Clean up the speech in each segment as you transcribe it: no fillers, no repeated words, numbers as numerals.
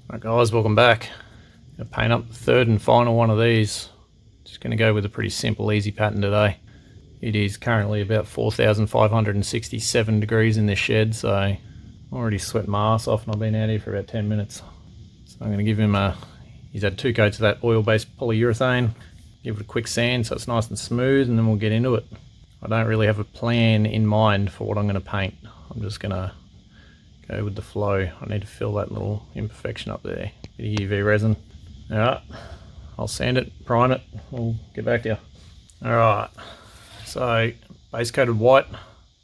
Alright guys, welcome back. Gonna paint up the third and final one of these. Just gonna go with a pretty simple, easy pattern today. It is currently about 4,567 degrees in this shed, so I'm already sweating my ass off and I've been out here for about 10 minutes. So I'm gonna give him he's had 2 coats of that oil-based polyurethane. Give it a quick sand so it's nice and smooth, and then we'll get into it. I don't really have a plan in mind for what I'm gonna paint. I'm just gonna go with the flow. I need to fill that little imperfection up there. Bit of UV resin. Alright, I'll sand it, prime it, we'll get back to you. Alright, so base coated white.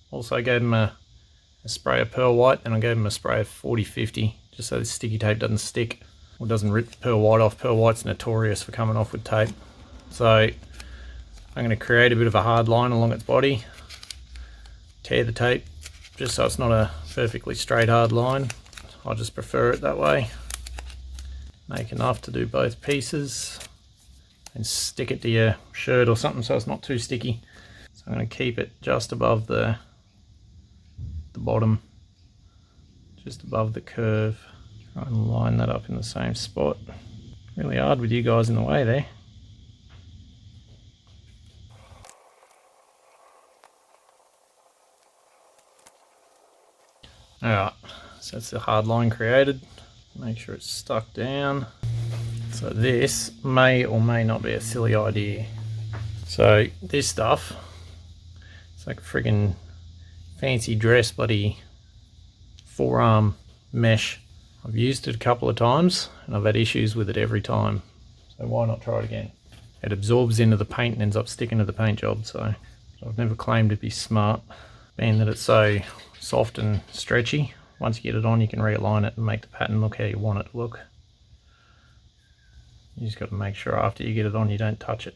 Also gave him a spray of pearl white, and I gave him a spray of 40-50 just so the sticky tape doesn't stick or doesn't rip the pearl white off. Pearl white's notorious for coming off with tape. So I'm going to create a bit of a hard line along its body, tear the tape just so it's not a perfectly straight hard line. I just prefer it that way. Make enough to do both pieces and stick it to your shirt or something so it's not too sticky. So I'm going to keep it just above the bottom, just above the curve. Try and line that up in the same spot. Really hard with you guys in the way there. Alright, so that's the hard line created. Make sure it's stuck down. So this may or may not be a silly idea. So this stuff, it's like a friggin' fancy dress bloody forearm mesh. I've used it a couple of times and I've had issues with it every time. So why not try it again? It absorbs into the paint and ends up sticking to the paint job, so I've never claimed to be smart, being that it's so soft and stretchy. Once you get it on, you can realign it and make the pattern look how you want it to look. You just got to make sure after you get it on you don't touch it.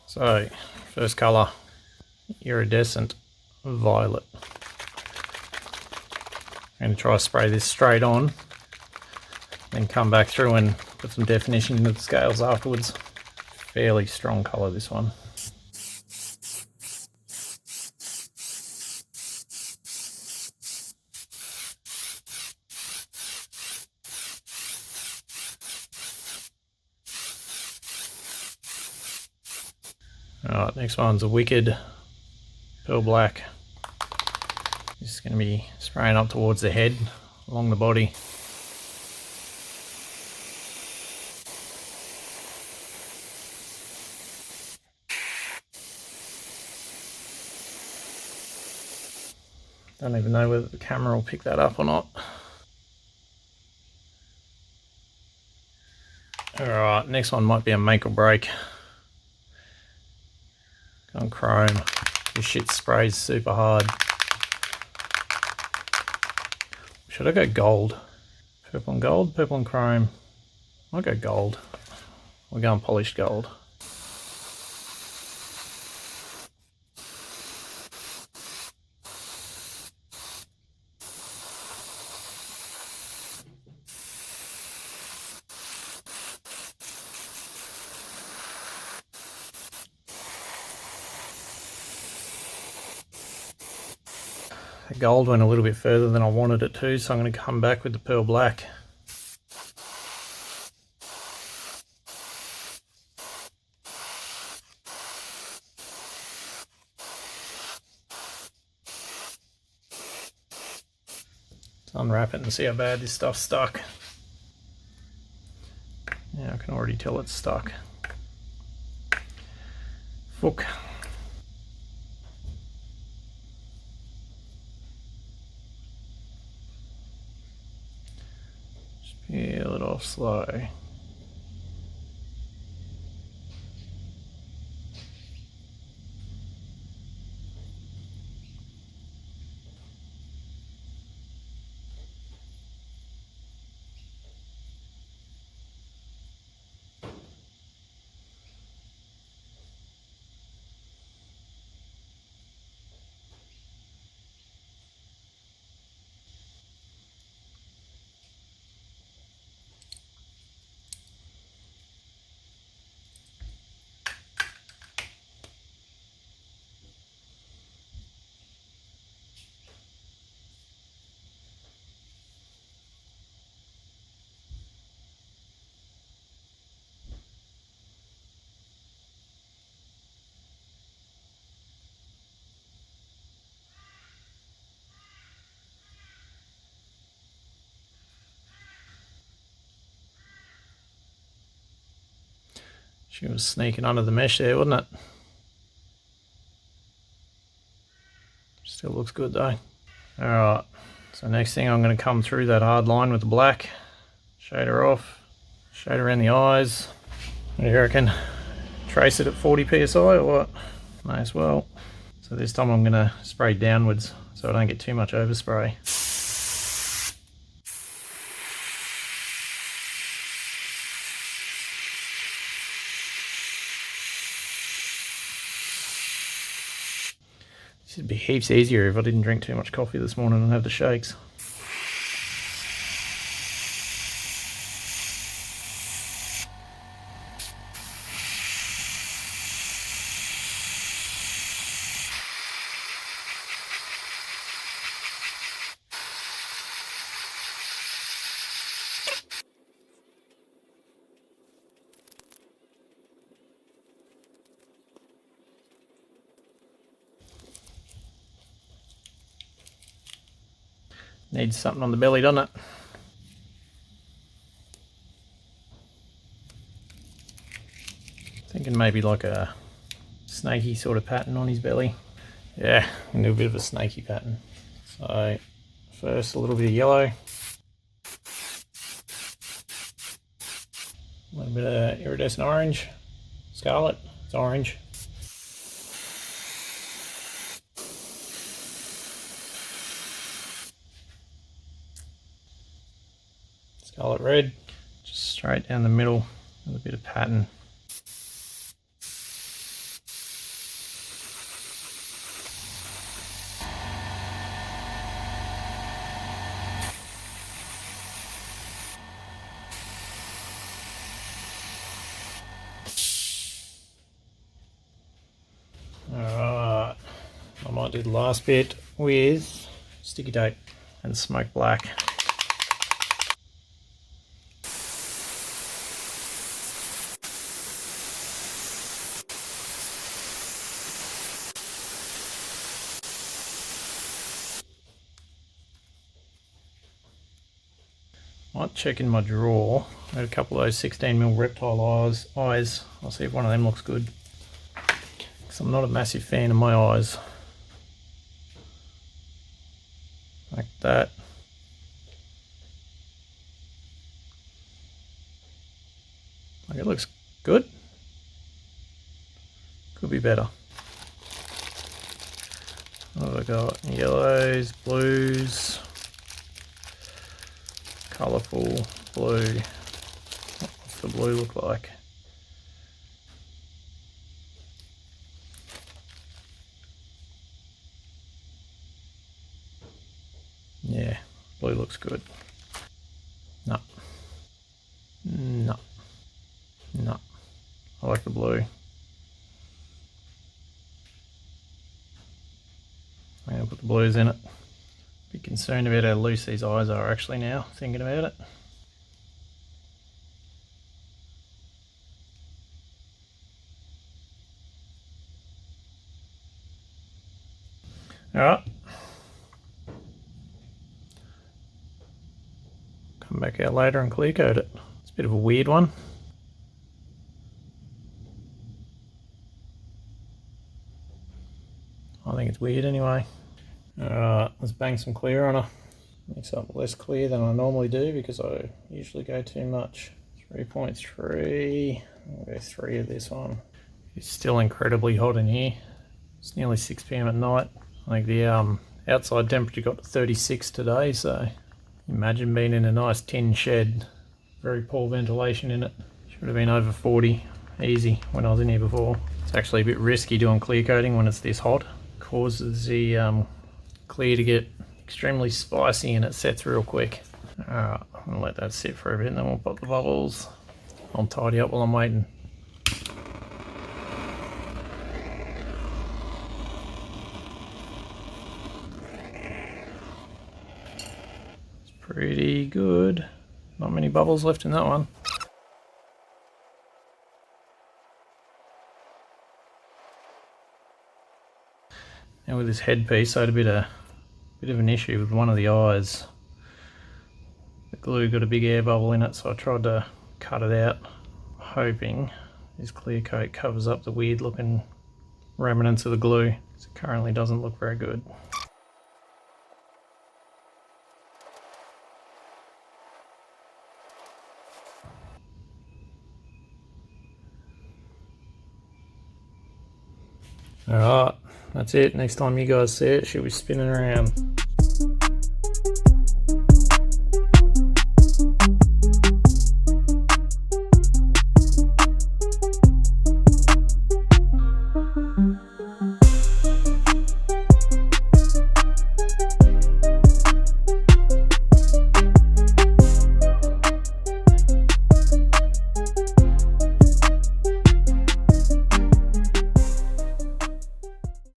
So, first colour, iridescent violet. I'm going to try to spray this straight on, then come back through and put some definition into the scales afterwards. Fairly strong colour, this one. Alright, next one's a wicked pearl black. This is going to be spraying up towards the head, along the body. Don't even know whether the camera will pick that up or not. Alright, next one might be a make or break. On chrome. This shit sprays super hard. Should I go gold? Purple and gold? Purple and chrome. I'll go gold. We're going polished gold. The gold went a little bit further than I wanted it to, so I'm going to come back with the pearl black. Let's unwrap it and see how bad this stuff's stuck. Yeah, I can already tell it's stuck. Fuck. Peel it off slow. She was sneaking under the mesh there, wasn't it? Still looks good though. Alright, so next thing I'm going to come through that hard line with the black, shade her off, shade around the eyes. What do you reckon? Trace it at 40 psi or what? May as well. So this time I'm going to spray downwards so I don't get too much overspray. This would be heaps easier if I didn't drink too much coffee this morning and have the shakes. Needs something on the belly, doesn't it? Thinking maybe like a snaky sort of pattern on his belly. Yeah, I'm gonna do a bit of a snaky pattern. So first a little bit of yellow, a little bit of iridescent orange, scarlet, it's orange. Scarlet red, just straight down the middle with a bit of pattern. Alright, I might do the last bit with sticky tape and smoke black. Might check in my drawer. I had a couple of those 16mm reptile eyes. I'll see if one of them looks good. Because I'm not a massive fan of my eyes. Like that. Like it looks good. Could be better. What have I got? Yellows, blues. Colourful blue. What's the blue look like? Yeah, blue looks good. No. No. No. I like the blue. I'm going to put the blues in it. Be concerned about how loose these eyes are actually now, thinking about it. Alright. Come back out later and clear coat it. It's a bit of a weird one. I think it's weird anyway. Alright, let's bang some clear on her. Mix up less clear than I normally do because I usually go too much. 3.3, I'll go 3 of this one. It's still incredibly hot in here. It's nearly 6 PM at night. I think the outside temperature got to 36 today, so imagine being in a nice tin shed. Very poor ventilation in it. Should have been over 40 easy when I was in here before. It's actually a bit risky doing clear coating when it's this hot. Causes the clear to get extremely spicy and it sets real quick. Alright, I'm gonna let that sit for a bit and then we'll pop the bubbles. I'll tidy up while I'm waiting. It's pretty good. Not many bubbles left in that one. Now with this headpiece, I had a bit of an issue with one of the eyes. The glue got a big air bubble in it, so I tried to cut it out, hoping This clear coat covers up the weird looking remnants of the glue. So it currently doesn't look very good. Alright, that's it. Next time you guys see it, she'll be spinning around.